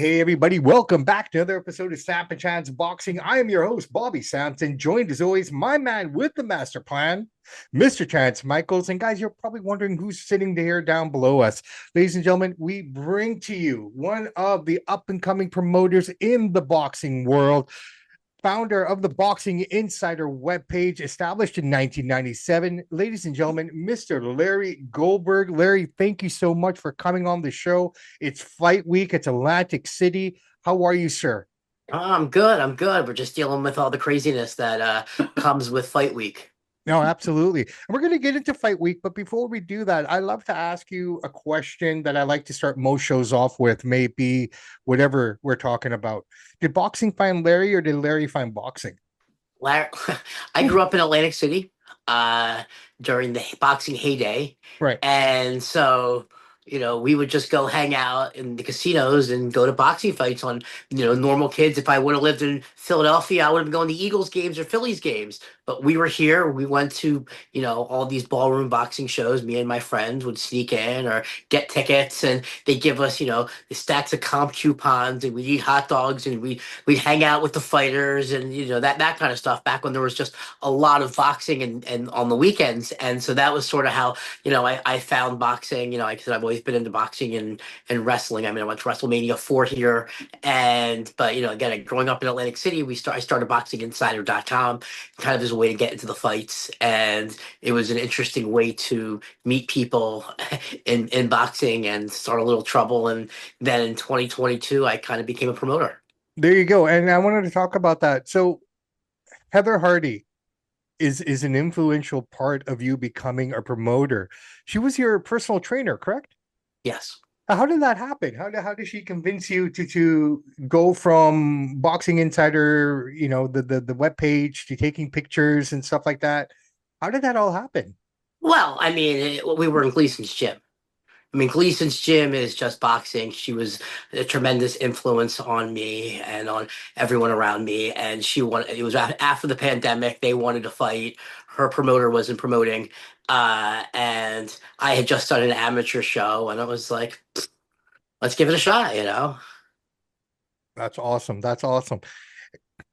Hey, everybody. Welcome back to another episode of Samp Chance Boxing. I am your host, Bobby Sampson, joined as always, my man with the master plan, Mr. Chance Michaels. And guys, you're probably wondering who's sitting there down below us. Ladies and gentlemen, we bring to you one of the up and coming promoters in the boxing world, founder of the Boxing Insider webpage, established in 1997. Ladies and gentlemen, Mr. Larry Goldberg. Larry, thank you so much for coming on the show. It's fight week. It's Atlantic City. How are you, sir? I'm good. I'm good. We're just dealing with all the craziness that comes with fight week. No, absolutely. And we're going to get into fight week. But before we do that, I love to ask you a question that I like to start most shows off with, maybe whatever we're talking about. Did boxing find Larry or did Larry find boxing? Larry, I grew up in Atlantic City uh, during the boxing heyday, Right. and so we would just go hang out in the casinos and go to boxing fights on normal kids. If I would have lived in Philadelphia, I would have been going to Eagles games or Phillies games. But we were here. We went to all these ballroom boxing shows. Me and my friends would sneak in or get tickets, and they give us the stacks of comp coupons, and we'd eat hot dogs, and we'd hang out with the fighters, and that kind of stuff. Back when there was just a lot of boxing and on the weekends, and so that was sort of how I found boxing. Like I said, I've always been into boxing and wrestling. I mean, I went to WrestleMania 4 here, but again, growing up in Atlantic City, I started boxinginsider.com kind of as a way to get into the fights, and it was an interesting way to meet people in boxing and start a little trouble. And then in 2022, I kind of became a promoter. There you go. And I wanted to talk about that. So Heather Hardy is an influential part of you becoming a promoter. She was your personal trainer, correct? Yes. How did that happen? How did she convince you to go from Boxing Insider, the web page, to taking pictures and stuff like that? How did that all happen? Well, I mean, we were in Gleason's gym. I mean, Gleason's gym is just boxing. She was a tremendous influence on me and on everyone around me. And she wanted, it was after the pandemic, they wanted to fight. Her promoter wasn't promoting. And I had just done an amateur show, and I was like, let's give it a shot. That's awesome. That's awesome.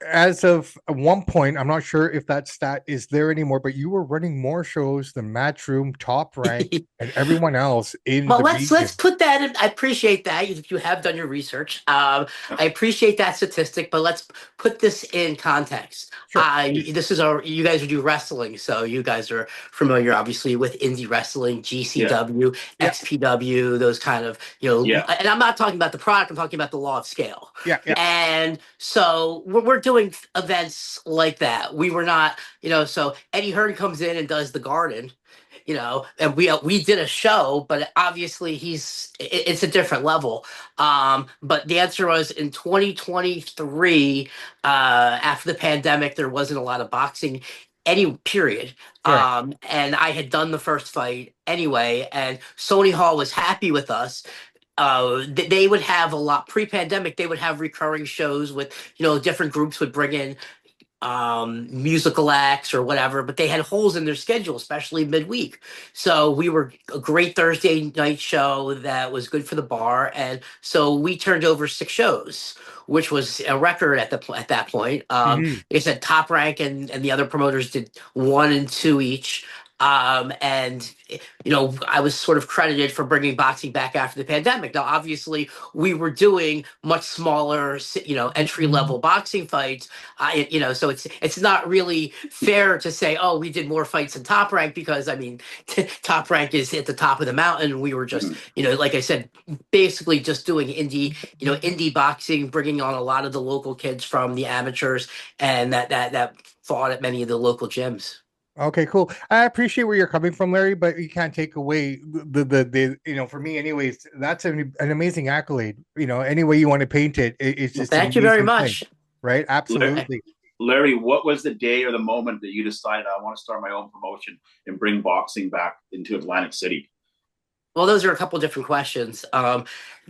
As of one point, I'm not sure if that stat is there anymore, but you were running more shows than Matchroom, Top Rank, and everyone else in Well, the let's region. put that in. I appreciate that. You have done your research. I appreciate that statistic, but let's put this in context. Sure. This is you guys do wrestling, so you guys are familiar, obviously, with indie wrestling, Yeah, GCW, Yeah. XPW, those kind of, yeah. and I'm not talking about the product, I'm talking about the law of scale. Yeah. Yeah. And so we're doing events like that. We were not, so Eddie Hearn comes in and does the Garden, and we did a show, but obviously it's a different level. But the answer was in 2023, after the pandemic, there wasn't a lot of boxing any period. Right. And I had done the first fight anyway, and Sony Hall was happy with us. They would have a lot pre-pandemic. They would have recurring shows with different groups would bring in musical acts or whatever, but they had holes in their schedule, especially midweek. So we were a great Thursday night show that was good for the bar, and so we turned over 6 shows, which was a record at that point. Mhm. Like I said, Top Rank and the other promoters did 1 and 2 each. And I was sort of credited for bringing boxing back after the pandemic. Now, obviously, we were doing much smaller, entry level boxing fights. So it's not really fair to say, oh, we did more fights than Top Rank because I mean, Top Rank is at the top of the mountain. We were just, Mhm. like I said, basically just doing indie boxing, bringing on a lot of the local kids from the amateurs, and that fought at many of the local gyms. Okay, cool. I appreciate where you're coming from, Larry, but you can't take away for me anyways, that's an amazing accolade. Any way you want to paint it, it's Well, just an thank you very amazing thing, much. right? La- Absolutely. Larry, what was the day or the moment that you decided I want to start my own promotion and bring boxing back into Atlantic City? Well, those are a couple different questions.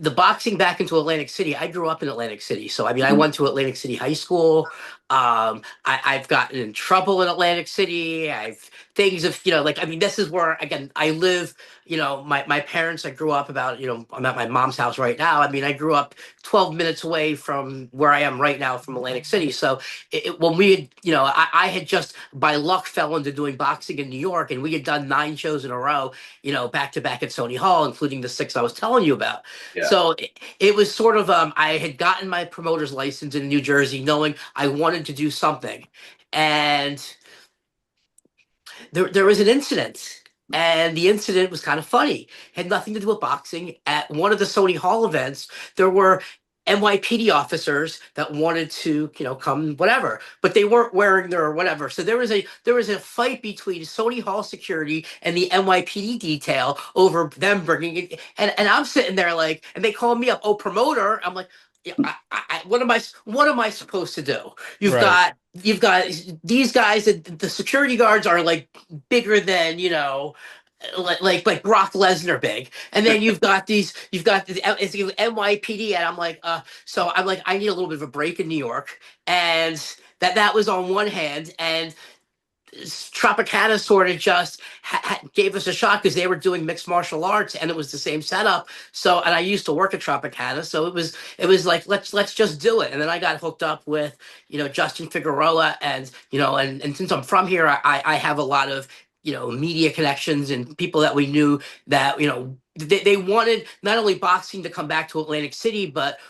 the boxing back into Atlantic City. I grew up in Atlantic City, so I mean, I went to Atlantic City High School. I've gotten in trouble in Atlantic City. I've things of like I mean, this is where again I live. My parents. I grew up about I'm at my mom's house right now. I mean, I grew up 12 minutes away from where I am right now from Atlantic City. So when we had I had just by luck fell into doing boxing in New York, and we had done 9 shows in a row, back to back at Sony Hall, including the 6 I was telling you about. Yeah. So it was sort of I had gotten my promoter's license in New Jersey, knowing I wanted to do something, and there was an incident. And the incident was kind of funny. Had nothing to do with boxing. At one of the Sony Hall events, there were NYPD officers that wanted to, come whatever, but they weren't wearing their whatever. So there was a fight between Sony Hall security and the NYPD detail over them bringing it. And I'm sitting there like, and they call me up, oh, promoter. I'm like, yeah, what am I supposed to do? Right. You've got these guys. The security guards are like bigger than like Brock Lesnar big, and then you've got the NYPD, and I'm like, so I'm like, I need a little bit of a break in New York, and that was on one hand, and Tropicana sort of just gave us a shot because they were doing mixed martial arts and it was the same setup. So, and I used to work at Tropicana, so it was like let's just do it. And then I got hooked up with Justin Figueroa, and and since I'm from here, I have a lot of media connections and people that we knew that they wanted not only boxing to come back to Atlantic City, but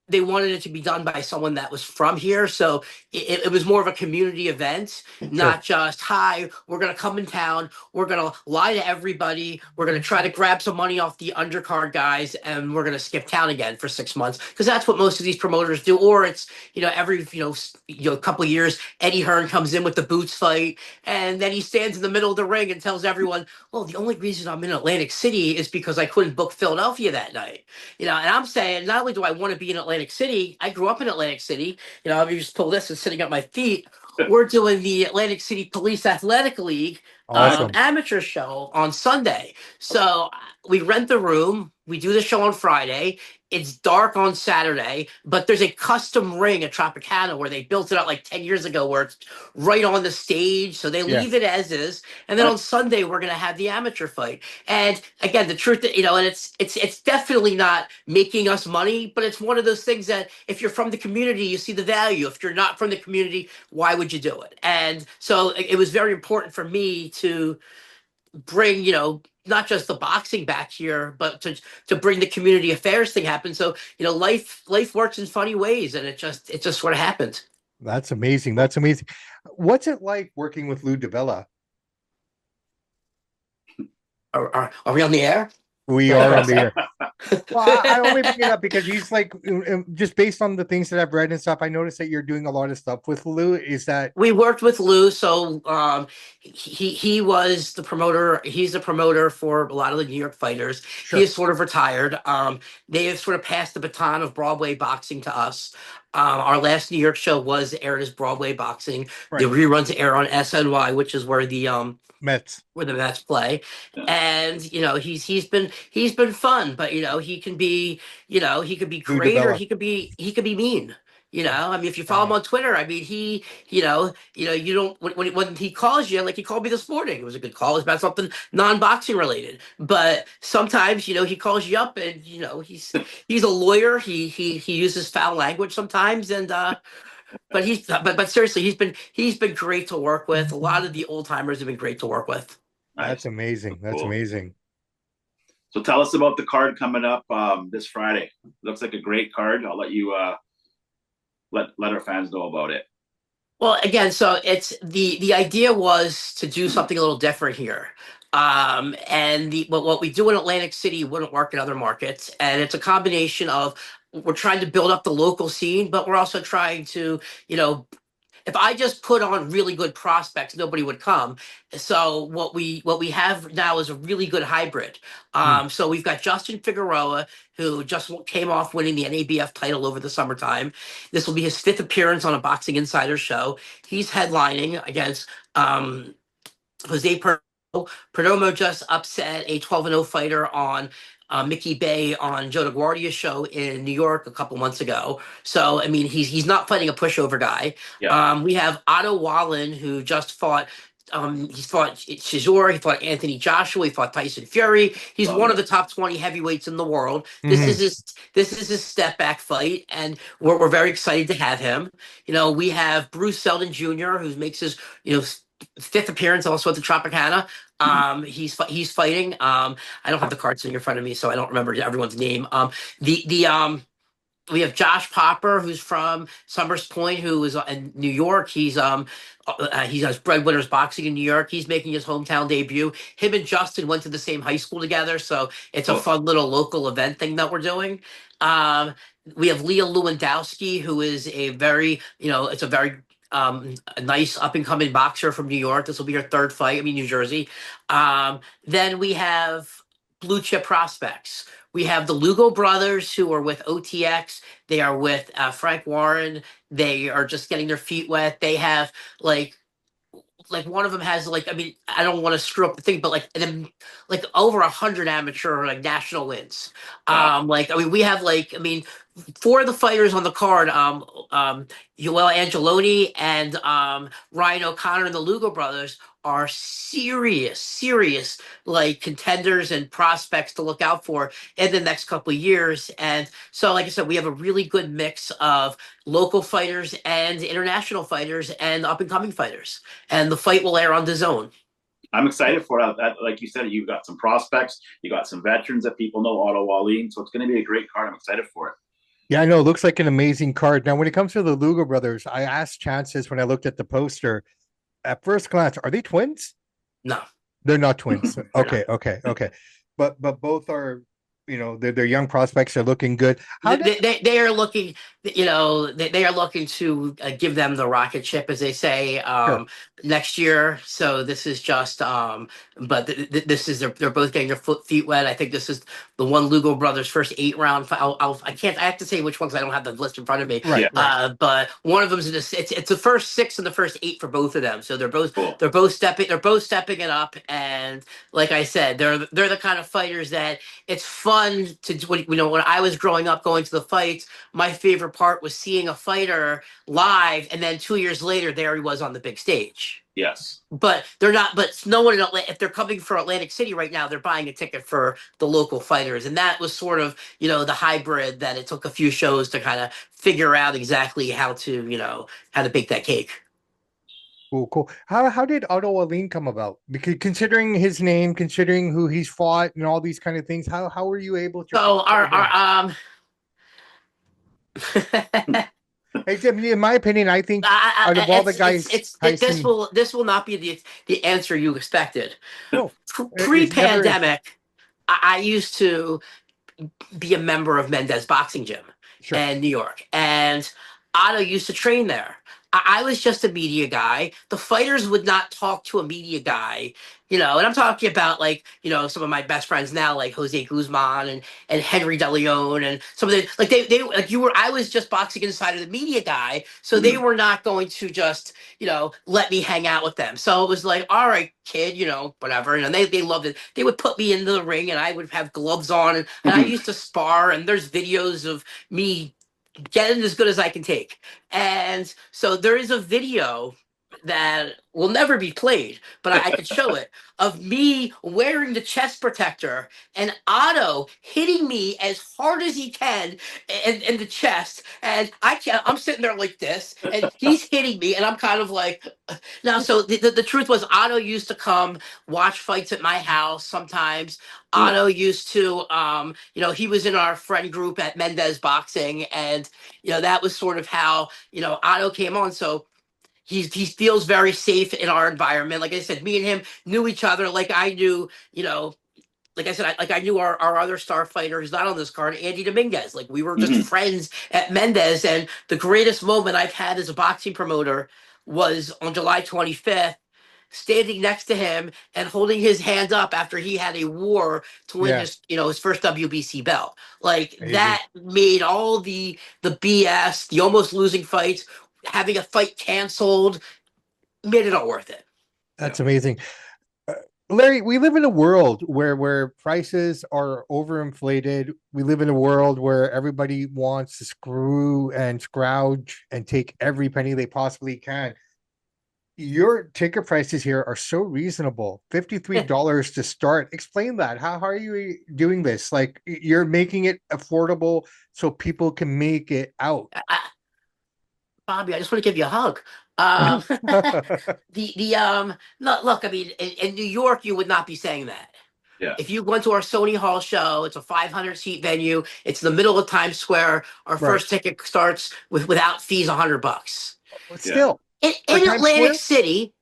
they wanted it to be done by someone that was from here. So it was more of a community event, Sure. not just, hi, we're going to come in town. We're going to lie to everybody. We're going to try to grab some money off the undercard guys, and we're going to skip town again for 6 months. Because that's what most of these promoters do. Or it's, every, couple of years, Eddie Hearn comes in with the boots fight. And then he stands in the middle of the ring and tells everyone, well, the only reason I'm in Atlantic City is because I couldn't book Philadelphia that night. And I'm saying, not only do I want to be in Atlantic City, I grew up in Atlantic City. Let me just pull this and sitting at my feet. We're doing the Atlantic City Police Athletic League Awesome. amateur show on Sunday. So we rent the room. We do the show on Friday. It's dark on Saturday, but there's a custom ring at Tropicana where they built it out like 10 years ago where it's right on the stage. So they Yeah. leave it as is. And then on Sunday, we're going to have the amateur fight. And again, the truth that, and it's definitely not making us money, but it's one of those things that if you're from the community, you see the value. If you're not from the community, why would you do it? And so it was very important for me to bring not just the boxing back here, but to bring the community affairs thing happen. So life works in funny ways, and it just sort of happened. That's amazing. That's amazing. What's it like working with Lou DiBella? Are we on the air? We are on the air. Well, I only bring it up because he's like, just based on the things that I've read and stuff, I noticed that you're doing a lot of stuff with Lou. Is that We worked with Lou, so he was the promoter. He's the promoter for a lot of the New York fighters. Sure. He is sort of retired. They have sort of passed the baton of Broadway boxing to us. Our last New York show was aired as Broadway boxing. Right. The reruns air on SNY, which is where the Mets? play, and he's been fun, but he can be he could be Lou great or DiBella. he could be mean. I mean, if you follow him on Twitter, I mean, you don't when he calls you, like he called me this morning. It was a good call. It was about something non-boxing related. But sometimes, he calls you up, and he's a lawyer. He uses foul language sometimes, and but seriously, he's been great to work with. A lot of the old timers have been great to work with. That's amazing. That's Cool. amazing. So tell us about the card coming up this Friday. Looks like a great card. I'll let you let our fans know about it. Well, again, so it's the idea was to do something a little different here. And what we do in Atlantic City wouldn't work in other markets. And it's a combination of we're trying to build up the local scene, but we're also trying to, if I just put on really good prospects, nobody would come. So what we have now is a really good hybrid. So we've got Justin Figueroa, who just came off winning the NABF title over the summertime. This will be his 5th appearance on a Boxing Insider show. He's headlining against Jose Perdomo just upset a 12-0 fighter on Mickey Bay on Joe DeGuardia's show in New York a couple months ago. So I mean, he's not fighting a pushover guy. Yeah. We have Otto Wallen, who just fought. He's fought Chisora, he fought Anthony Joshua, he fought Tyson Fury. He's Love one it. of the top 20 heavyweights in the world. This Mhm. is his step back fight, and we're very excited to have him. We have Bruce Seldon Jr., who makes his fifth appearance also at the Tropicana. He's fighting. I don't have the cards in front of me, so I don't remember everyone's name. The we have Josh Popper, who's from Summers Point, who is in New York. He does Breadwinners Boxing in New York. He's making his hometown debut. Him and Justin went to the same high school together, so it's a Oh, fun little local event thing that we're doing. Um, we have Leah Lewandowski, who is it's a very a nice up and coming boxer from New York. This will be her third fight. I mean, New Jersey. Then we have blue chip prospects. We have the Lugo brothers, who are with OTX. They are with Frank Warren. They are just getting their feet wet. They have one of them has I mean, I don't want to screw up the thing, but like over 100 amateur national wins. wow. I mean, we have I mean, four of the fighters on the card, Yoel Angeloni and Ryan O'Connor and the Lugo brothers are serious contenders and prospects to look out for in the next couple of years. And so, like I said, we have a really good mix of local fighters and international fighters and up and coming fighters. And the fight will air on DAZN. I'm excited for it. Like you said, you've got some prospects, you got some veterans that people know, Otto Wallin. So it's going to be a great card. I'm excited for it. Yeah, I know. It looks like an amazing card. Now, when it comes to the Lugo brothers, I asked Chances when I looked at the poster. At first glance, are they twins? No. They're not twins. They're Okay, okay. But both are, they're young prospects. They're looking good. How did They are looking, they are looking to give them the rocket ship, as they say, sure. next year. So this is just, but this is they're both getting their feet wet. I think this is the one Lugo brothers first 8 round. I have to say which ones. I don't have the list in front of me. Right, Yeah. right. But one of them is it's the first 6 and the first 8 for both of them. So Cool. they're both stepping it up. And like I said, they're the kind of fighters that it's fun to when I was growing up going to the fights, my favorite part was seeing a fighter live and then 2 years later there he was on the big stage. Yes. But they're not, but no one in Atlanta, if they're coming for Atlantic City right now, they're buying a ticket for the local fighters. And that was sort of, the hybrid that it took a few shows to kind of figure out exactly how to bake that cake. Cool. How did Otto Wallin come about? Because considering his name, considering who he's fought, and all these kind of things, how were you able to? So Hey, Tim, in my opinion, I think out of all the guys, Tyson. this will not be the answer you expected. No, it's never. Pre-pandemic, I used to be a member of Mendez Boxing Gym Sure. in New York, and Otto used to train there. I was just a media guy. The fighters would not talk to a media guy, and I'm talking about some of my best friends now, like Jose Guzman and Henry De Leon and some of the they like you were. I was just boxing inside of the media guy, so they were not going to just let me hang out with them. So it was like, all right, kid, whatever. And they loved it. They would put me into the ring, and I would have gloves on, and I used to spar. And there's videos of me getting as good as I can take. And so there is a video that will never be played, but I could show it of me wearing the chest protector and Otto hitting me as hard as he can in the chest. And I'm sitting there like this, and he's hitting me, and I'm kind of like, now. So the truth was, Otto used to come watch fights at my house sometimes. Otto used to, he was in our friend group at Mendez Boxing, and that was sort of how Otto came on. So he feels very safe in our environment. Like I said, me and him knew each other. Like I knew, like I said, I knew our other star fighter who's not on this card, Andy Dominguez. Like we were just friends at Mendez. And the greatest moment I've had as a boxing promoter was on July 25th, standing next to him and holding his hand up after he had a war to win his first WBC belt. Like Amazing. that made all the BS, the almost losing fights, having a fight canceled, made it all worth it. That's amazing. Larry, we live in a world where prices are overinflated. We live in a world where everybody wants to screw and scrouge and take every penny they possibly can. Your ticket prices here are so reasonable. $53 to start. Explain that. How are you doing this? Like you're making it affordable so people can make it out. Bobby, I just want to give you a hug. Um, no, look, I mean, in New York, you would not be saying that. Yeah, If you went to our Sony Hall show, it's a 500 seat venue. It's in the middle of Times Square. Our Right. first ticket starts without fees, $100. But yeah, still, for In Times Atlantic Square? City,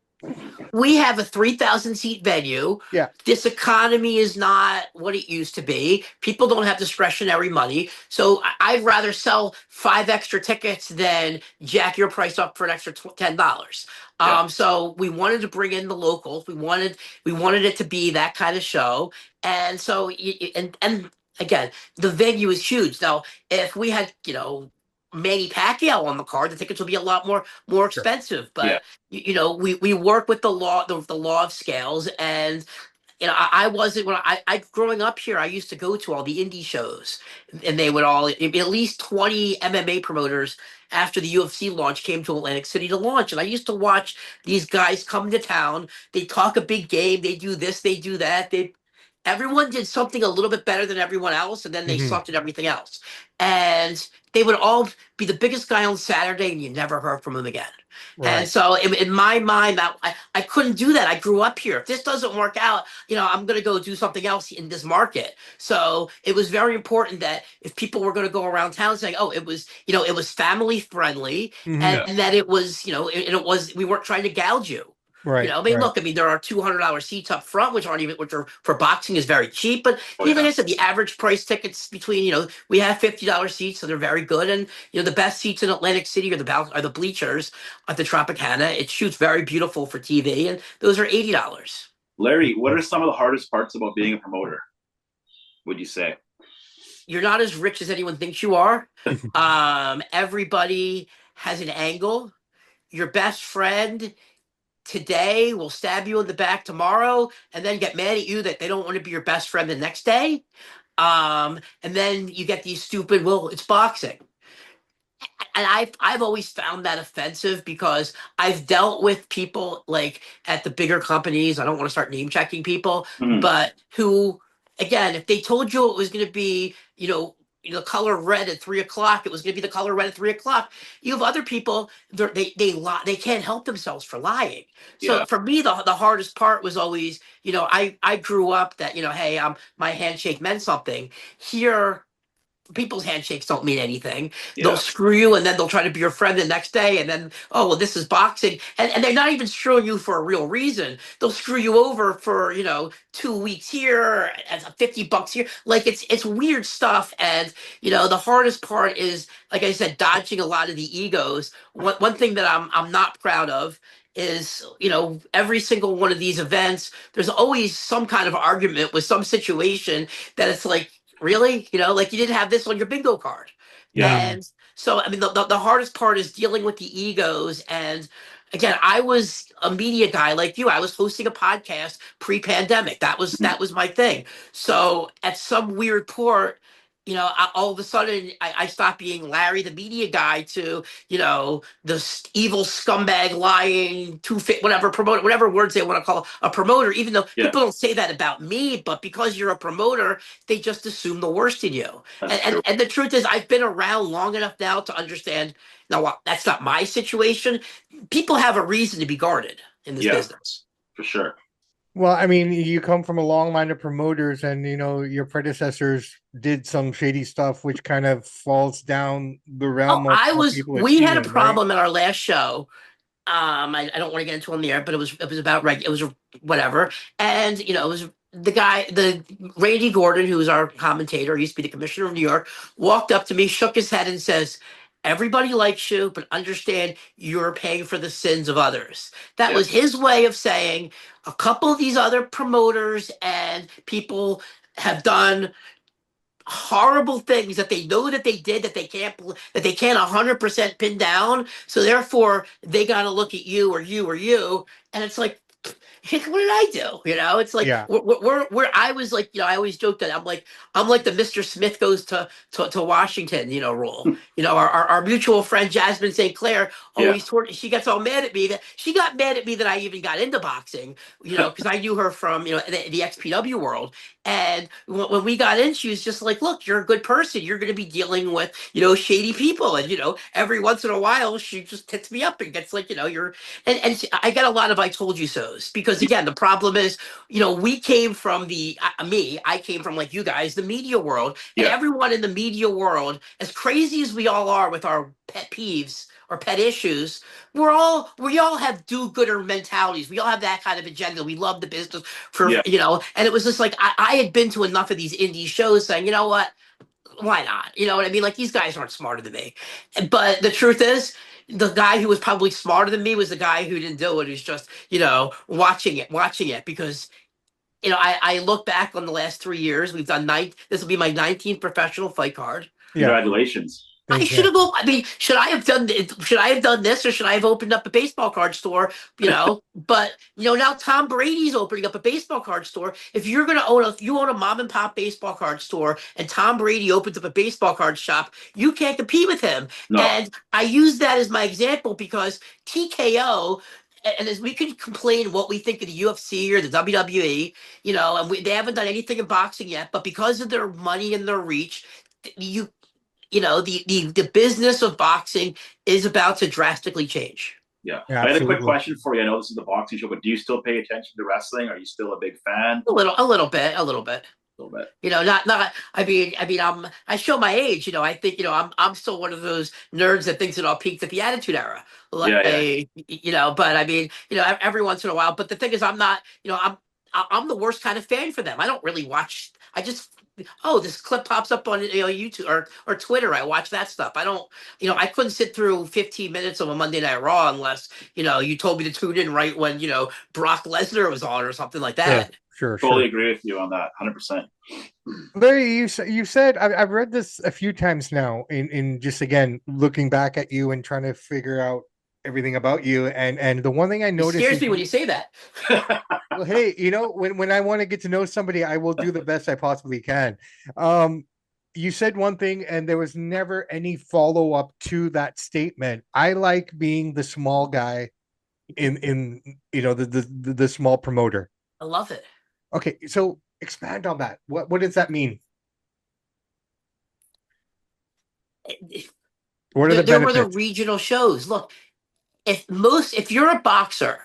we have a 3,000 seat venue. Yeah, This economy is not what it used to be. People don't have discretionary money. So I'd rather sell five extra tickets than jack your price up for an extra $10. yeah, So we wanted to bring in the locals. We wanted it to be that kind of show. And so and again, the venue is huge. Now, if we had, Manny Pacquiao on the card, the tickets would be a lot more sure. expensive. yeah. But we work with the law of scales. And I wasn't when I growing up here, I used to go to all the indie shows, and they would all at least 20 MMA promoters after the UFC launch came to Atlantic City to launch. And I used to watch these guys come to town. They talk a big game, they do this, they do that. Everyone did something a little bit better than everyone else, and then they Hmm. sucked at everything else. And they would all be the biggest guy on Saturday, and you never heard from him again. And Right. so in my mind, I couldn't do that. I grew up here. If this doesn't work out, I'm going to go do something else in this market. So it was very important that if people were going to go around town saying, oh, it was family friendly, Hmm. and Yeah. that it was, it was, we weren't trying to gouge you. Right. I mean, Right. look, I mean, there are $200 seats up front, which are for boxing is very cheap. But Oh like yeah. I said, the average price tickets between, we have $50 seats, so they're very good. And the best seats in Atlantic City are the bleachers at the Tropicana. It shoots very beautiful for TV, and those are $80. Larry, what are some of the hardest parts about being a promoter? Would you say? You're not as rich as anyone thinks you are. Everybody has an angle. Your best friend today will stab you in the back tomorrow and then get mad at you that they don't want to be your best friend the next day. And then you get these stupid, well, it's boxing. And I've always found that offensive because I've dealt with people like at the bigger companies. I don't want to start name checking people, Mhm. but who, again, if they told you it was going to be, the color red at 3 o'clock, it was going to be the color red at 3 o'clock. You have other people they lie, they can't help themselves for lying. So Yeah, for me, the hardest part was always, I grew up that hey, my handshake meant something. Here people's handshakes don't mean anything. They'll yeah, screw you and then they'll try to be your friend the next day. And then, oh, well, this is boxing. And they're not even screwing you for a real reason. They'll screw you over for, 2 weeks here and $50 here. Like it's weird stuff. And, the hardest part is, like I said, dodging a lot of the egos. One thing that I'm not proud of is every single one of these events there's always some kind of argument with some situation that it's like really? Like you didn't have this on your bingo card. yeah, Hmm. And so, I mean, the hardest part is dealing with the egos. And again, I was a media guy like you. I was hosting a podcast pre-pandemic. mhm, That was my thing. So at some weird port, all of a sudden I stopped being Larry, the media guy, to, the evil scumbag, lying, two fit, whatever promoter, whatever words they want to call a promoter, even though yeah. people don't say that about me, but because you're a promoter, they just assume the worst in you. That's And true. the truth is, I've been around long enough now to understand. Now, that's not my situation. People have a reason to be guarded in this Yeah, business. for sure. Well, I mean, you come from a long line of promoters, and your predecessors did some shady stuff, which kind of falls down the Oh, realm of how people have we seen had a it, right? problem at our last show. I don't want to get into on the air, but it was about it was whatever, and it was the Randy Gordon, who was our commentator, used to be the commissioner of New York, walked up to me, shook his head, and says, "Everybody likes you, but understand you're paying for the sins of others." That Yeah, was his way of saying a couple of these other promoters and people have done horrible things that they know that they did that they can't 100% pin down, so therefore they got to look at you or you or you, and it's like what did I do? It's like Yeah. I was like, I always joke that I'm like the Mr. Smith goes to Washington, role. Our mutual friend Jasmine St. Clair Yeah. always she gets all mad at me that she got mad at me that I even got into boxing, because I knew her from the XPW world. And when we got in, she was just like, look, you're a good person. You're going to be dealing with, shady people. And, every once in a while, she just hits me up and gets like, you're, I get a lot of I told you so's because, again, the problem is, we came from I came from like you guys, the media world, and Yeah. everyone in the media world, as crazy as we all are with our pet peeves or pet issues, we all have do-gooder mentalities. We all have that kind of agenda. We love the business for Yeah. and it was just like I had been to enough of these indie shows saying, you know what, why not? You know what I mean? Like these guys aren't smarter than me. But the truth is, the guy who was probably smarter than me was the guy who didn't do it, who's just, watching it because I look back on the last 3 years. We've done this will be my 19th professional fight card. Yeah. Congratulations. I Thank should you. have. I mean, should I have done this, or should I have opened up a baseball card store? But now Tom Brady's opening up a baseball card store. If you're gonna if you own a mom and pop baseball card store, and Tom Brady opens up a baseball card shop, you can't compete with him. No. And I use that as my example because TKO. And as we can complain what we think of the UFC or the WWE, and they haven't done anything in boxing yet, but because of their money and their reach, you the business of boxing is about to drastically change. Yeah. Yeah, I had a quick absolutely. question for you. I know this is the boxing show, but do you still pay attention to wrestling? Are you still a big fan? A little bit. A little bit. Not. I show my age. I think I'm still one of those nerds that thinks it all peaked at the Attitude Era. Yeah, yeah. But I mean, every once in a while. But the thing is, I'm not. I'm the worst kind of fan for them. I don't really watch. I just this clip pops up on YouTube or Twitter. I watch that stuff. I don't. I couldn't sit through 15 minutes of a Monday Night Raw unless you told me to tune in right when Brock Lesnar was on or something like Sure, that. sure, Totally sure. agree with you on that. 100%. Larry, you said I've read this a few times now in just again looking back at you and trying to figure out everything about you, and the one thing I It noticed scares is me when you say that. well, hey, when I want to get to know somebody, I will do the best I possibly can. You said one thing, and there was never any follow up to that statement. I like being the small guy in the small promoter. I love it. Okay, so expand on that. What does that mean? What are the There were the benefits? regional shows. Look, if you're a boxer,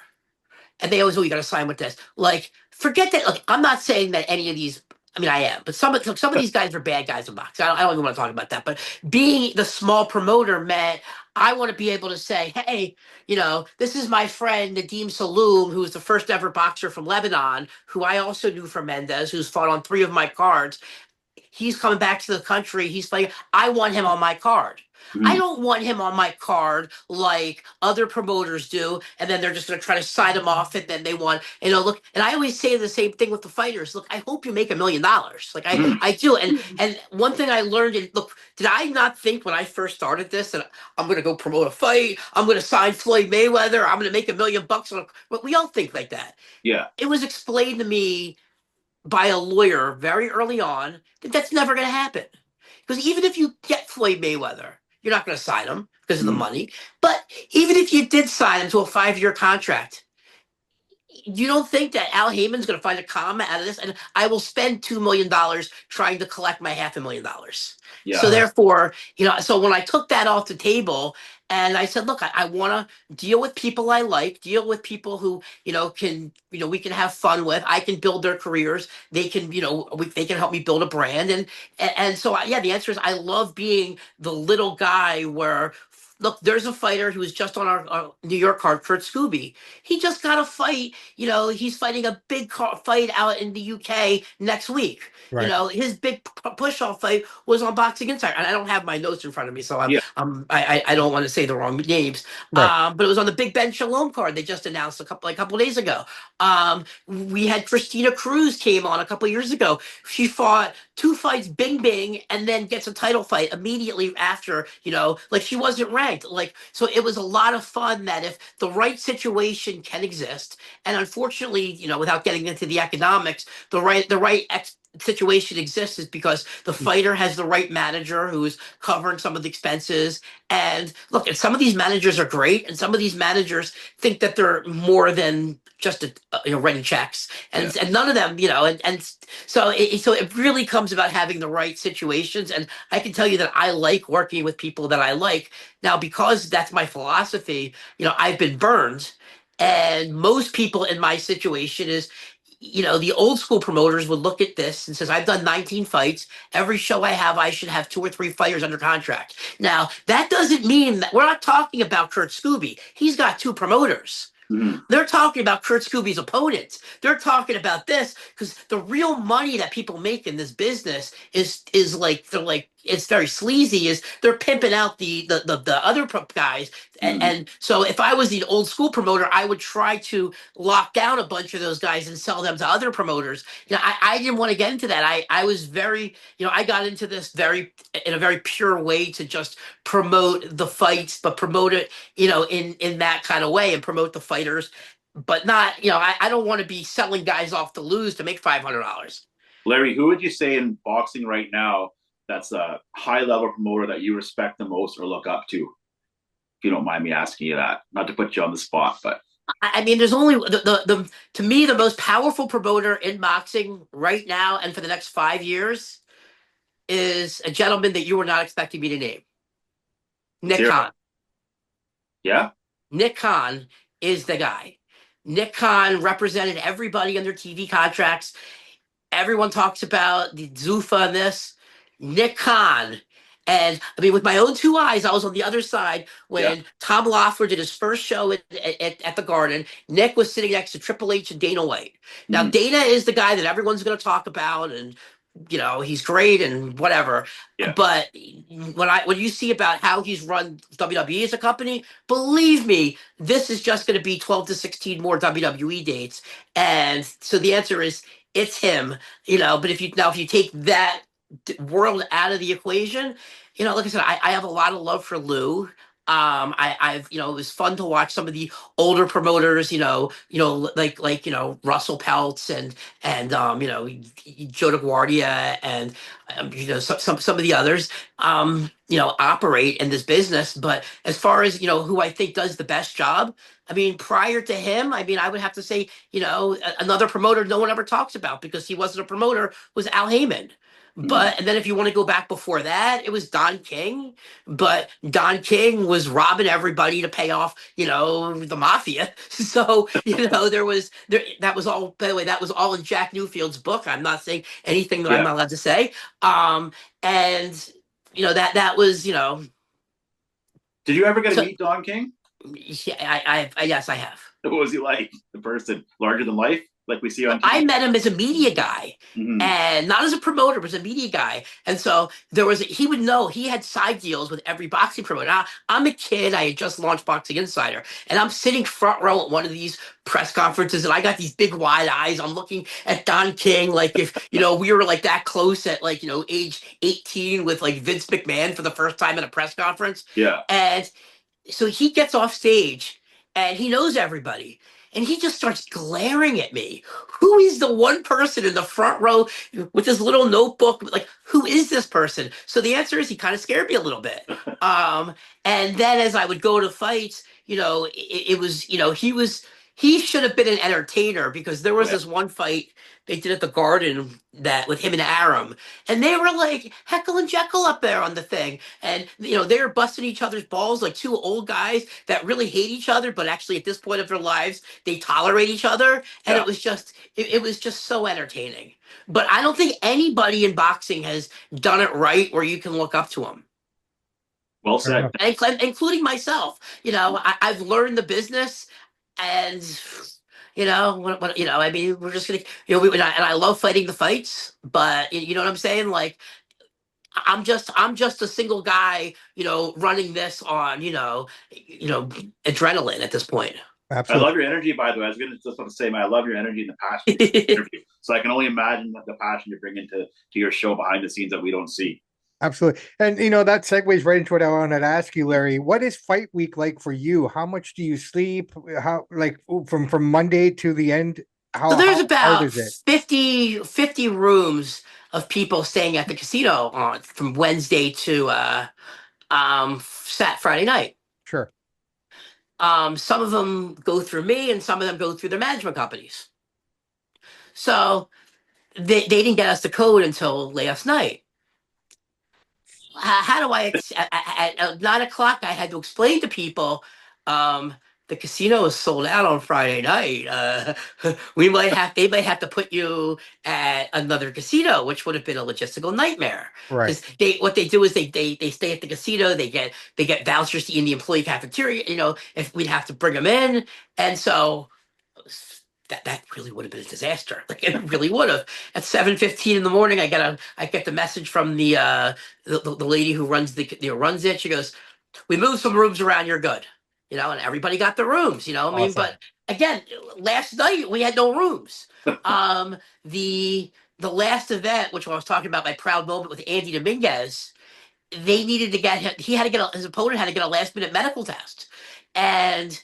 and they always, you got to sign with this. Like, forget that. Like, I'm not saying that any of these. I mean, I am, but some of these guys are bad guys in boxing. I don't even want to talk about that. But being the small promoter meant I want to be able to say, hey, this is my friend Nadim Saloom, who's the first ever boxer from Lebanon, who I also knew from Mendez, who's fought on 3 of my cards. He's coming back to the country. He's like, I want him on my card. I don't want him on my card like other promoters do, and then they're just going to try to sign him off, and then they want, look. And I always say the same thing with the fighters. Look, I hope you make $1 million. Like I do. And one thing I learned, look, did I not think when I first started this that I'm going to go promote a fight, I'm going to sign Floyd Mayweather, I'm going to make $1 million? But we all think like that. Yeah. It was explained to me by a lawyer very early on that that's never going to happen. Because even if you get Floyd Mayweather, you're not going to sign him because of the money. But even if you did sign him to a 5-year contract, you don't think that Al Heyman's going to find a comma out of this? And I will spend $2 million trying to collect my $500,000. Yeah. So therefore, so when I took that off the table and I said, look, I want to deal with people I like, deal with people who, we can have fun with. I can build their careers. They can, they can help me build a brand. And so, yeah, the answer is I love being the little guy where, look, there's a fighter who was just on our New York card, Kurt Scooby. He just got a fight. He's fighting a big fight out in the UK next week. Right. His big push-off fight was on Boxing Insider, and I don't have my notes in front of me, so I don't want to say the wrong names. Right. But it was on the Big Ben Shalom card they just announced a couple days ago. We had Christina Cruz came on a couple years ago. She fought 2 fights, bing bing, and then gets a title fight immediately after. Like she wasn't ranked. right. Like, so it was a lot of fun that if the right situation can exist, and unfortunately, without getting into the economics, the right situation exists is because the fighter has the right manager who's covering some of the expenses. And look, and some of these managers are great, and some of these managers think that they're more than just writing checks, Yeah. and none of them, so it really comes about having the right situations. And I can tell you that I like working with people that I like. Now, because that's my philosophy, I've been burned. And most people in my situation is, the old school promoters would look at this and says, I've done 19 fights. Every show I have, I should have 2 or 3 fighters under contract. Now, that doesn't mean that we're not talking about Kurt Scooby. He's got 2 promoters. Mhm. They're talking about Kurt Scooby's opponents. They're talking about this because the real money that people make in this business is like they're like it's very sleazy. Is they're pimping out the other guys, Mhm. and so if I was the old school promoter, I would try to lock down a bunch of those guys and sell them to other promoters. I didn't want to get into that. I was very I got into this in a very pure way to just promote the fights, but promote it in that kind of way and promote the fighters, but not, I don't want to be selling guys off to lose to make $500. Larry, who would you say in boxing right now that's a high level promoter that you respect the most or look up to? If you don't mind me asking you that, not to put you on the spot, but I mean, there's only to me, the most powerful promoter in boxing right now and for the next 5 years is a gentleman that you were not expecting me to name. let's Nick hear it. Khan. Yeah. Nick Khan is the guy. Nick Khan represented everybody under TV contracts. Everyone talks about the Zuffa and this. Nick Khan. And I mean, with my own 2 eyes, I was on the other side Yeah. when Tom Loeffler did his first show at the Garden. Nick was sitting next to Triple H and Dana White. Now, Mhm. Dana is the guy that everyone's going to talk about, and he's great and whatever. Yeah. But when you see about how he's run WWE as a company, believe me, this is just going to be 12 to 16 more WWE dates. And so the answer is it's him. But if you take that world out of the equation, like I said, I have a lot of love for Lou. I've it was fun to watch some of the older promoters, like Russell Peltz and Joe DeGuardia and some of the others operate in this business. But as far as who I think does the best job, I mean, prior to him, I mean, I would have to say another promoter no one ever talks about because he wasn't a promoter was Al Heyman. Mhm. And then if you want to go back before that, it was Don King. But Don King was robbing everybody to pay off, the mafia. So, that was all, by the way, that was all in Jack Newfield's book. I'm not saying anything that I'm Yeah. not allowed to say. And that was, Did you ever get to so meet Don King? yeah, yes, I have. What was he like? The person larger than life, like we see on I TV. met him as a media guy Mhm. and not as a promoter, but as a media guy. And so he would know he had side deals with every boxing promoter. Now, I'm a kid. I had just launched Boxing Insider and I'm sitting front row at one of these press conferences and I got these big wide eyes. I'm looking at Don King like if, we were like that close at like, age 18 with like Vince McMahon for the first time at a press conference. Yeah. And so he gets off stage and he knows everybody and he just starts glaring at me. Who is the one person in the front row with this little notebook? Like, who is this person? So the answer is he kind of scared me a little bit. And then as I would go to fights, it was, he should have been an entertainer because there was Yeah. this one fight they did at the Garden that with him and Aram, and they were like Heckle and Jekyll up there on the thing, and they were busting each other's balls like 2 old guys that really hate each other, but actually at this point of their lives they tolerate each other, and Yeah. it was just so entertaining. But I don't think anybody in boxing has done it right where you can look up to them, Well Fair said. enough. including myself. I've learned the business, and I mean, we're just gonna, and I love fighting the fights, but you know what I'm saying? Like, I'm just a single guy, running this on, adrenaline at this point. I love Absolutely. your energy, by the way. I was going to just want to say, man, I love your energy and the passion you bring to the interview. So I can only imagine the passion you bring into your show behind the scenes that we don't see. Absolutely. And that segues right into what I wanted to ask you, Larry. What is fight week like for you? How much do you sleep? How like from Monday to the end? So How there's hard about is it? 50 rooms of people staying at the casino on from Wednesday to Friday night. Sure. Some of them go through me, and some of them go through their management companies. So they didn't get us the code until last night. How do at 9 o'clock? I had to explain to people, um, the casino is sold out on Friday night. They might have to put you at another casino, which would have been a logistical nightmare. Right. Because what they do is they stay at the casino. They get vouchers to eat in the employee cafeteria. If we'd have to bring them in, and so that really would have been a disaster. Like it really would have. At 7:15 in the morning, I get the message from the lady who runs it. She goes, "We moved some rooms around. You're good." And everybody got the rooms. I mean, Awesome. but again, last night we had no rooms. Um, the the last event, which I was talking about, my proud moment with Andy Dominguez, they needed to get him. His opponent had to get a last minute medical test, and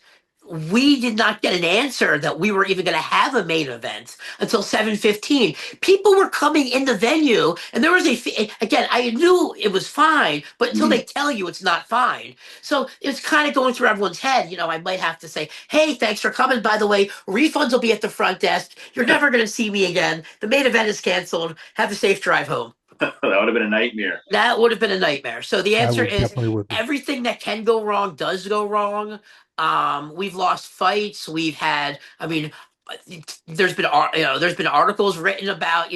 we did not get an answer that we were even going to have a main event until 7:15. People were coming in the venue, and there was again. I knew it was fine, but until they tell you it's not fine, so it's kind of going through everyone's head. I might have to say, "Hey, thanks for coming. By the way, refunds will be at the front desk. You're never going to see me again. The main event is canceled. Have a safe drive home." That would have been a nightmare. That would have been a nightmare. So the That answer would is definitely would be. everything that can go wrong does go wrong. We've lost fights. We've had, I mean, there's been articles written about,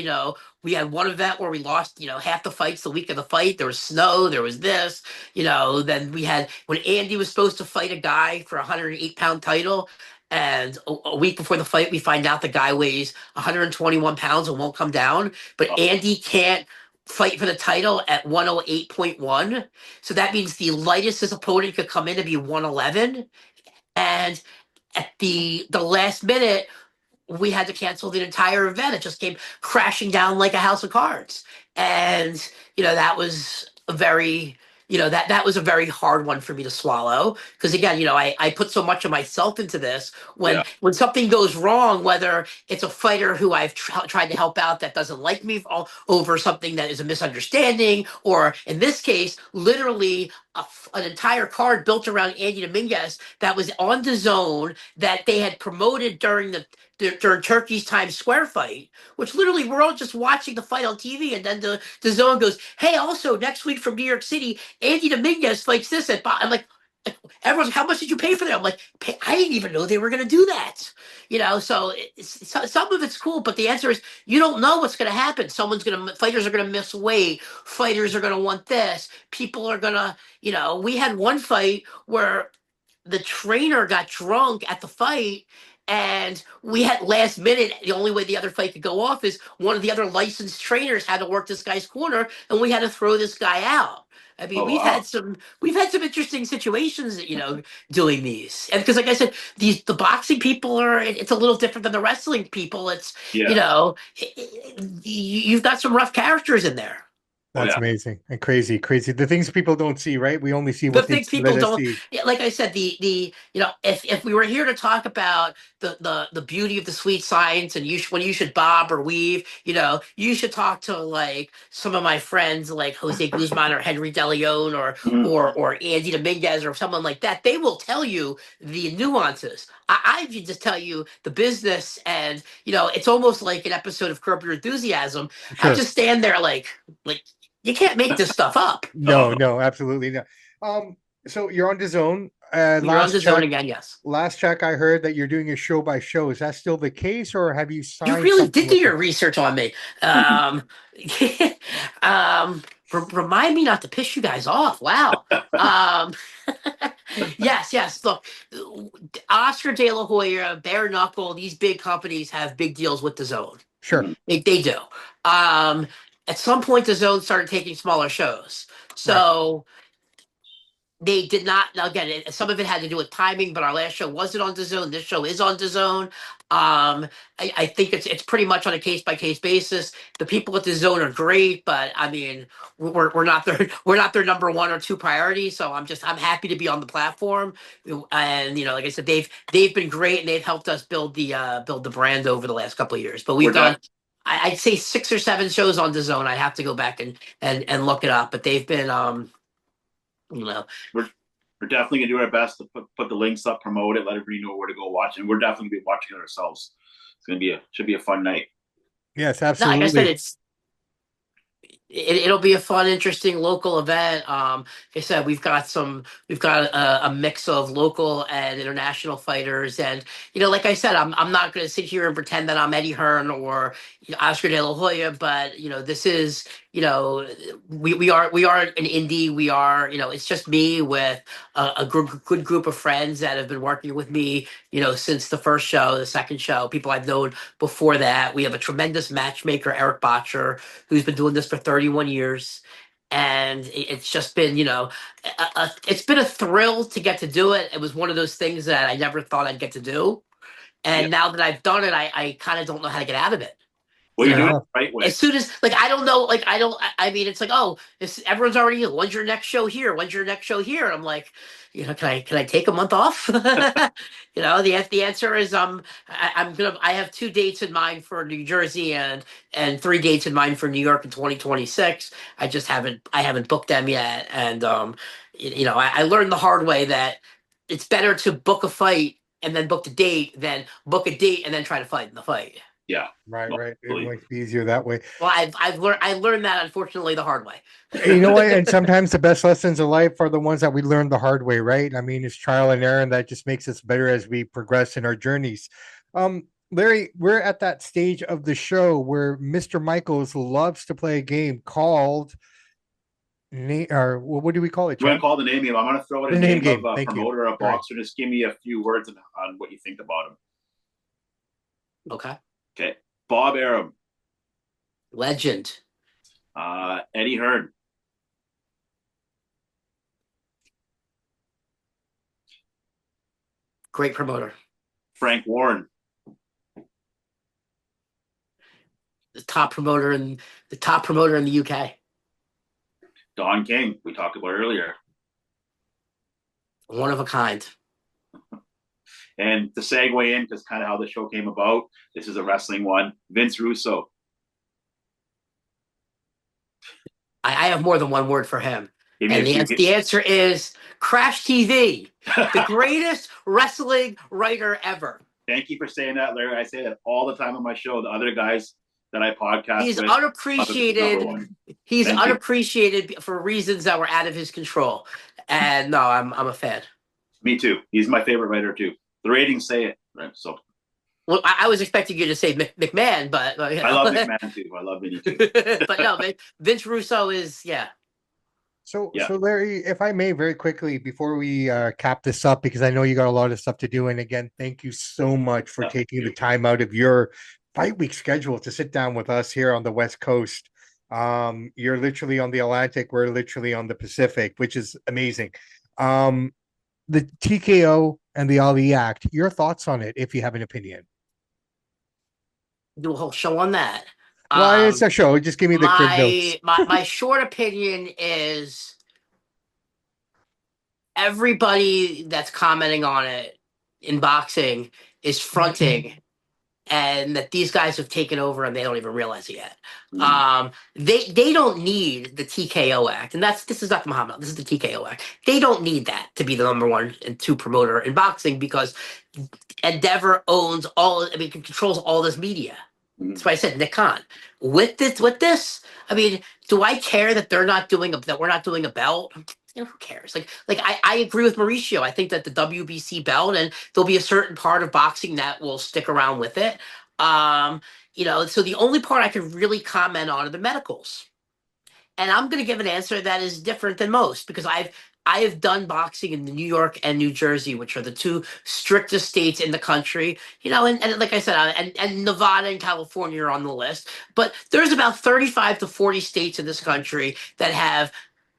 we had one event where we lost, half the fights the week of the fight. There was snow, there was this, then we had when Andy was supposed to fight a guy for a 108-pound title. And a week before the fight, we find out the guy weighs 121 pounds and won't come down. But Oh, Andy can't fight for the title at 108.1. So that means the lightest his opponent could come in to be 111. And at the last minute, we had to cancel the entire event. It just came crashing down like a house of cards. And, that was a very, that was a very hard one for me to swallow. Because again, I put so much of myself into this. yeah. When something goes wrong, whether it's a fighter who I've tried to help out that doesn't like me over something that is a misunderstanding, or in this case, literally an entire card built around Andy Dominguez that was on the zone that they had promoted during Turkey's Times Square fight, which literally we're all just watching the fight on TV, and then the zone goes, "Hey, also next week from New York City, Andy Dominguez fights this at." I'm like, everyone's like, "How much did you pay for that?" I'm like, "I didn't even know they were going to do that." So some of it's cool, but the answer is you don't know what's going to happen. Fighters are going to miss weight. Fighters are going to want this. People are going to, we had one fight where the trainer got drunk at the fight, and we had last minute, the only way the other fight could go off is one of the other licensed trainers had to work this guy's corner, and we had to throw this guy out. I mean, Oh, wow. we've had some interesting situations, doing these. And because like I said, the boxing people it's a little different than the wrestling people. It's, Yeah. you've got some rough characters in there. Oh, That's yeah. amazing and crazy, crazy. The things people don't see, right? We only see The what they things let people us don't, see. yeah, like I said, if we were here to talk about the beauty of the sweet science, and when you should bob or weave, you should talk to like some of my friends like Jose Guzman or Henry DeLeon Mhm. or Andy Dominguez or someone like that. They will tell you the nuances. I can just tell you the business, and it's almost like an episode of Curb Your Enthusiasm. I Sure. just stand there like you can't make this stuff up. Oh, No, no. no, absolutely not. So you're on the zone. You're on the zone again, yes. Last check, I heard that you're doing a show by show. Is that still the case, or have you You signed really something did do with them? your research on me. Um, remind me not to piss you guys off. Wow. Um, yes, yes. Look, Oscar De La Hoya, Bare Knuckle, these big companies have big deals with the Zone. Sure. They do. At some point, the Zone started taking smaller shows. Right. So They did not. Now again, some of it had to do with timing, but our last show wasn't on DAZN. This show is on DAZN. I think it's pretty much on a case by case basis. The people at DAZN are great, but I mean, we're not their we're not their number one or two priority. So I'm happy to be on the platform, and like I said, they've been great and they've helped us build the brand over the last couple of years. But we've We're done. def- I'd say 6 or 7 shows on DAZN. I have to go back and look it up, but they've been you know we're we're definitely gonna do our best to put the links up, promote it, let everybody know where to go watch, and we're definitely gonna be watching it ourselves. It's gonna be should be a fun night. Yes, No, like I said, absolutely. it'll be a fun, interesting local event. Like I said, we've got a mix of local and international fighters, and like I said, I'm not going to sit here and pretend that I'm Eddie Hearn or Oscar De La Hoya, but this is we are an indie. We are it's just me with a good group of friends that have been working with me since the first show, the second show, people I've known before that. We have a tremendous matchmaker, Eric Botcher, who's been doing this for 31 years. And it's just been, it's been a thrill to get to do it. It was one of those things that I never thought I'd get to do. Yeah. And now that I've done it, I kind of don't know how to get out of it. Well, you're doing it Yeah. the right way. As soon as I don't know, I mean, it's like, oh, everyone's already, when's your next show here? When's your next show here? And I'm like, can I take a month off? The answer is I have 2 dates in mind for New Jersey and 3 dates in mind for New York in 2026. I haven't booked them yet. And I learned the hard way that it's better to book a fight and then book the date than book a date and then try to fight in the fight. Yeah. Right, No, right. It absolutely. might be easier that way. Well, I learned that unfortunately the hard way. You know what? And sometimes the best lessons of life are the ones that we learn the hard way, right? I mean, it's trial and error, and that just makes us better as we progress in our journeys. Larry, we're at that stage of the show where Mr. Michaels loves to play a game called or what do we call it, I'm going to Chad? call the name. I'm going to throw it The a name name game. of a Thank you. promoter, a All right. boxer. Just give me a few words on what you think about him. Okay. Okay. Bob Arum, Legend. Eddie Hearn, Great promoter. Frank Warren, The top promoter in the UK. Don King, we talked about earlier. One of a kind. And to segue in, because kind of how the show came about, this is a wrestling one. Vince Russo. I have more than one word for him. Give me And a few. the answer is Crash TV, the greatest wrestling writer ever. Thank you for saying that, Larry. I say that all the time on my show. The other guys that I podcast He's with, unappreciated. He's Thank you. unappreciated for reasons that were out of his control. And no, I'm a fan. Me too. He's my favorite writer too. The ratings say it, right? So Well, I was expecting you to say McMahon, but I love McMahon too. I love Vinny too. but no, Vince Russo is So, Yeah. so Larry, if I may, very quickly before we cap this up, because I know you got a lot of stuff to do, and again, thank you so much for Yeah, taking thank the you. time out of your fight week schedule to sit down with us here on the West Coast. You're literally on the Atlantic, we're literally on the Pacific, which is amazing. The TKO and the Ali Act, your thoughts on it, if you have an opinion. do a whole show on that. Well, it's a show. Just give me the crib notes. My short opinion is everybody that's commenting on it in boxing is fronting, and that these guys have taken over and they don't even realize it yet. They don't need the TKO Act, and this is not Muhammad. This is the TKO Act. They don't need that to be the number 1 and 2 promoter in boxing because Endeavor owns all. I mean, controls all this media. That's why I said Nick Khan. With this, I mean, do I care that we're not doing a belt? Who cares? I agree with Mauricio. I think that the WBC belt, and there'll be a certain part of boxing that will stick around with it. So the only part I can really comment on are the medicals. And I'm going to give an answer that is different than most because I have done boxing in New York and New Jersey, which are the 2 strictest states in the country. And like I said, and Nevada and California are on the list. But there's about 35 to 40 states in this country that have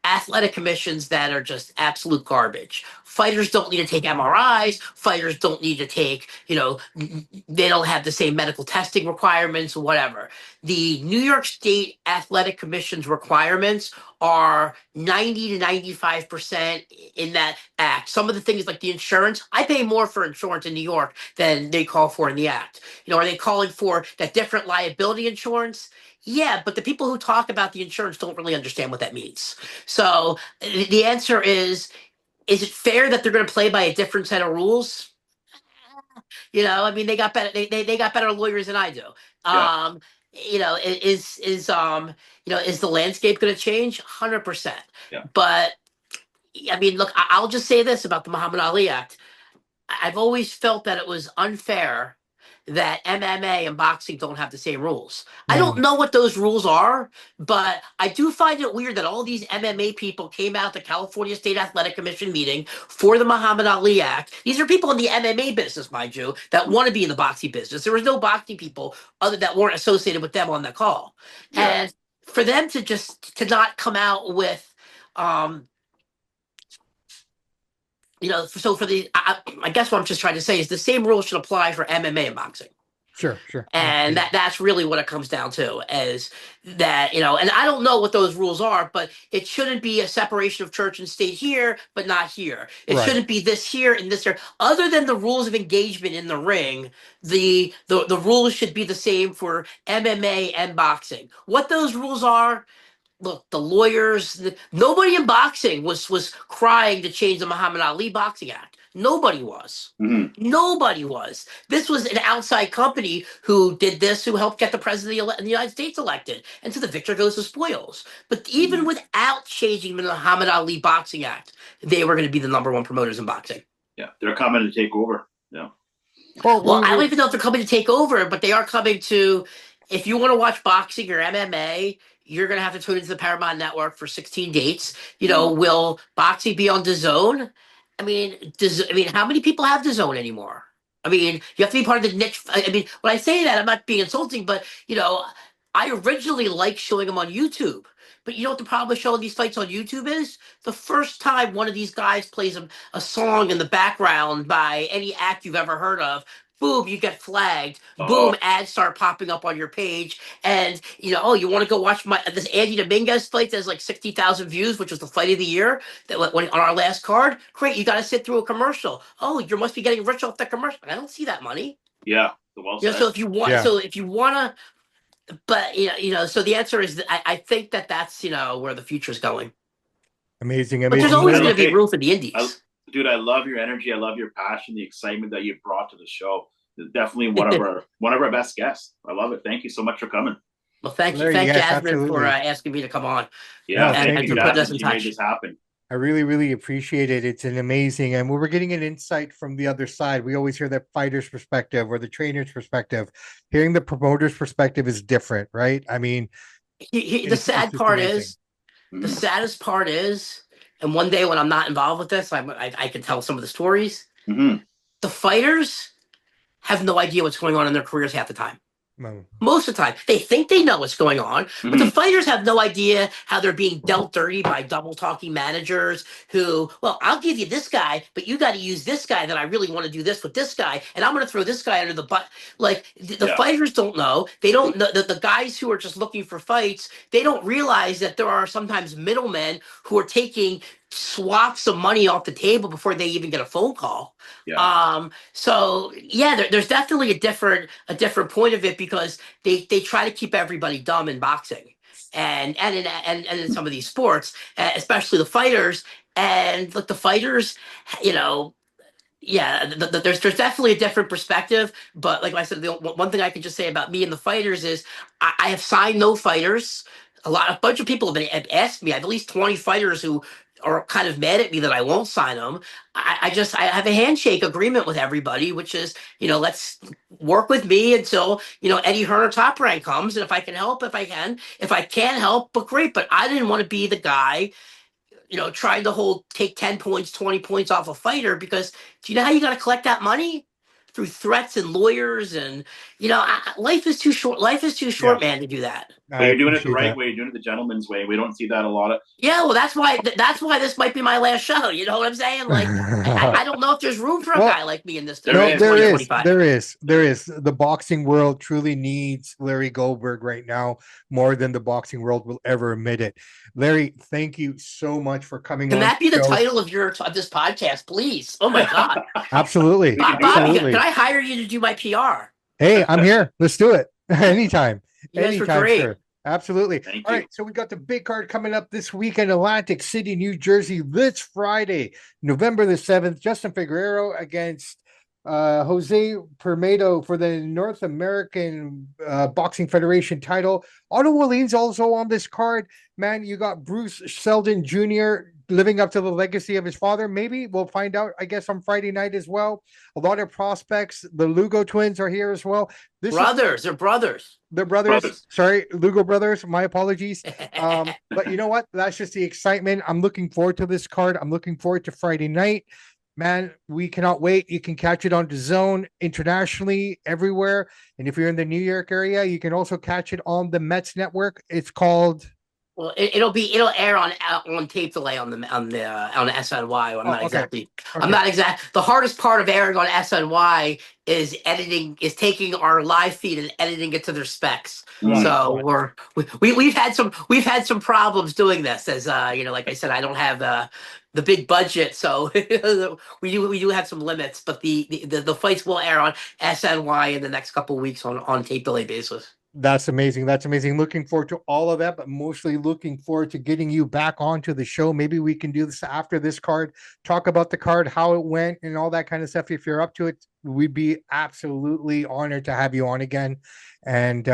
athletic commissions that are just absolute garbage. Fighters don't need to take MRIs. Fighters don't need to take, they don't have the same medical testing requirements or whatever. The New York State Athletic Commission's requirements are 90 to 95% in that act. Some of the things like the insurance, I pay more for insurance in New York than they call for in the act. Are they calling for that different liability insurance? Yeah, but the people who talk about the insurance don't really understand what that means. So the answer is it fair that they're going to play by a different set of rules? I mean, they got better. They got better lawyers than I do. Yeah. Is the landscape going to change? 100%. Yeah. But I mean, look, I'll just say this about the Muhammad Ali Act. I've always felt that it was unfair that MMA and boxing don't have the same rules. I don't know what those rules are, but I do find it weird that all these MMA people came out to California State Athletic Commission meeting for the Muhammad Ali Act. These are people in the MMA business, mind you, that want to be in the boxing business. There was no boxing people other that weren't associated with them on that call. Yeah. And for them to not come out with so for I guess what I'm just trying to say is the same rules should apply for MMA and boxing. Sure. And that's really what it comes down to, is that, and I don't know what those rules are, but it shouldn't be a separation of church and state here, but not here. It shouldn't be this here and this here. Other than the rules of engagement in the ring, the rules should be the same for MMA and boxing. What those rules are, look, the lawyers, nobody in boxing was crying to change the Muhammad Ali Boxing Act. Nobody was. Mm-hmm. Nobody was. This was an outside company who did this, who helped get the president of the United States elected. And so the victor goes to spoils. But even without changing the Muhammad Ali Boxing Act, they were going to be the number one promoters in boxing. Yeah, they're coming to take over. Yeah. Well, I don't even know if they're coming to take over, but they are coming to. If you want to watch boxing or MMA, you're going to have to tune into the Paramount Network for 16 dates. Will boxing be on DAZN? I mean, how many people have DAZN anymore? I mean, you have to be part of the niche. I mean, when I say that, I'm not being insulting, but, I originally liked showing them on YouTube. But you know what the problem with showing these fights on YouTube is? The first time one of these guys plays a song in the background by any act you've ever heard of, boom, you get flagged. Boom, ads start popping up on your page. And, you want to go watch this Andy Dominguez fight that has like 60,000 views, which was the fight of the year that went on our last card. Great, you got to sit through a commercial. Oh, you must be getting rich off the commercial. I don't see that money. Yeah. So if you want, to, but so the answer is that I think that's where the future is going. Amazing. But there's always going to be room for the indies. Dude, I love your energy. I love your passion, the excitement that you brought to the show. It's definitely one of our best guests. I love it. Thank you so much for coming. Well, thank you, Jasmine, absolutely, for asking me to come on. Yeah, and for putting us in touch. You made this happen. I really, really appreciate it. It's an amazing, and we're getting an insight from the other side. We always hear the fighter's perspective or the trainer's perspective. Hearing the promoter's perspective is different, right? I mean, the saddest part is, and one day when I'm not involved with this, I can tell some of the stories. Mm-hmm. The fighters have no idea what's going on in their careers half the time. Most of the time, they think they know what's going on, but the fighters have no idea how they're being dealt dirty by double-talking managers who, well, I'll give you this guy, but you got to use this guy that I really want to do this with this guy, and I'm going to throw this guy under the butt. Like, the fighters don't know. They don't know. The guys who are just looking for fights, they don't realize that there are sometimes middlemen who are taking swaths of money off the table before they even get a phone call. So there's definitely a different point of it, because they try to keep everybody dumb in boxing and in some of these sports, especially the fighters. And look, the fighters, there's definitely a different perspective. But like I said, the one thing I can just say about me and the fighters is I have signed no fighters. A bunch of people have asked me. I have at least 20 fighters who are kind of mad at me that I won't sign them. I have a handshake agreement with everybody, which is, let's work with me until, Eddie Hearn or Top Rank comes. And if I can help, if I can. If I can't help, but great. But I didn't want to be the guy, trying to take 10 points, 20 points off a fighter, because do you know how you got to collect that money? Through threats and lawyers, and life is too short. Life is too short, man, to do that. But you're doing it the appreciate right that. way. You're doing it the gentleman's way. We don't see that a lot of. Yeah, well, that's why this might be my last show. You know what I'm saying? Like, I don't know if there's room for a Well, guy like me in this There no, in is. there is, 2025. there is, there is. The boxing world truly needs Larry Goldberg right now more than the boxing world will ever admit it. Larry, thank you so much for coming Can on that be the the show. title of this podcast, please? Oh my God, Absolutely, We can do Bobby, that. can absolutely. I hire you to do my PR? Hey, I'm here. Let's do it. Anytime. You guys were Anytime, great. sir. Absolutely. Thank All you. right. So we got the big card coming up this week in Atlantic City, New Jersey, this Friday, November the 7th. Justin Figueroa against Jose Permedo for the North American Boxing Federation title. Otto Wallin's also on this card. Man, you got Bruce Seldon Jr. living up to the legacy of his father. Maybe we'll find out, I guess, on Friday night as well. A lot of prospects. The Lugo twins are here as well. This is They're brothers. the brothers. Sorry, Lugo brothers. My apologies. But you know what? That's just the excitement. I'm looking forward to this card. I'm looking forward to Friday night. Man, we cannot wait. You can catch it on DAZN internationally, everywhere. And if you're in the New York area, you can also catch it on the Mets network. It's called. Well, it'll air on tape delay on the SNY. Oh, okay. I'm not exact. The hardest part of airing on SNY is taking our live feed and editing it to their specs. Right, So right. we've had some problems doing this, as like I said, I don't have the big budget, so we do have some limits. But the fights will air on SNY in the next couple of weeks on tape delay basis. That's amazing. That's amazing. Looking forward to all of that, but mostly looking forward to getting you back onto the show. Maybe we can do this after this card, talk about the card, how it went, and all that kind of stuff. If you're up to it, we'd be absolutely honored to have you on again. And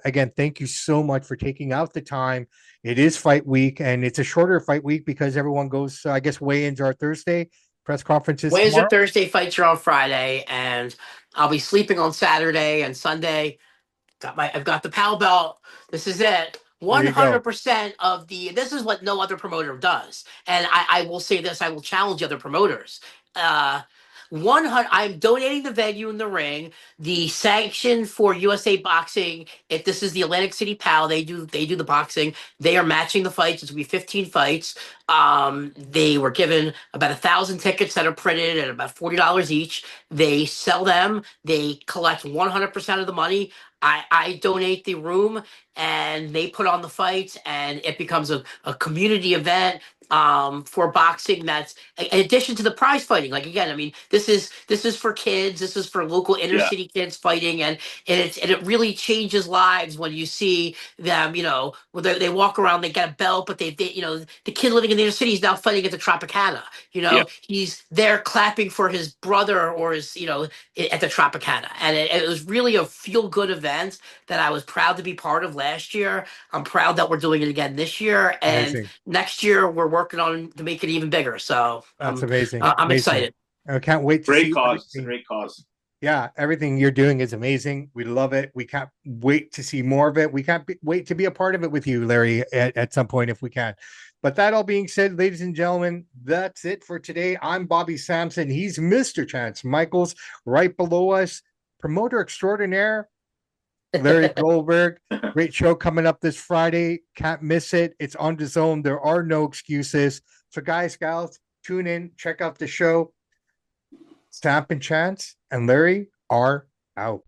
again, thank you so much for taking out the time. It is fight week, and it's a shorter fight week because everyone goes, I guess, weigh-ins are Thursday, press conferences Wednesday, tomorrow. Thursday, fights are on Friday, and I'll be sleeping on Saturday and Sunday. I've got the PAL belt. This is it. There you go. 100% of this is what no other promoter does. And I will say this, I will challenge other promoters. 100, I'm donating the venue in the ring. The sanction for USA Boxing, if this is the Atlantic City PAL, they do the boxing. They are matching the fights. It's gonna be 15 fights. They were given about 1,000 tickets that are printed at about $40 each. They sell them. They collect 100% of the money. I donate the room, and they put on the fights, and it becomes a community event for boxing. That's in addition to the prize fighting. Like, again, I mean, this is for kids. This is for local inner Yeah. city kids fighting, and it really changes lives when you see them. When they walk around, they get a belt, but they the kid living in the inner city is now fighting at the Tropicana. Yeah. He's there clapping for his brother or his at the Tropicana, and it was really a feel good event that I was proud to be part of last year. I'm proud that we're doing it again this year, and Amazing. next year we're working on to make it even bigger. So That's amazing. I'm Amazing. excited. I can't wait to Great see cause. It's a everything. great cause. Yeah, everything you're doing is amazing. We love it. We can't wait to see more of it. We can't wait to be a part of it with you, Larry, at some point if we can. But that all being said, ladies and gentlemen, that's it for today. I'm Bobby Sampson. He's Mr. Chance Michaels. Right below us, promoter extraordinaire, Larry Goldberg. Great show coming up this Friday. Can't miss it. It's on DAZN. There are no excuses. So guys, gals, tune in, check out the show. Samp Chance and Larry are out.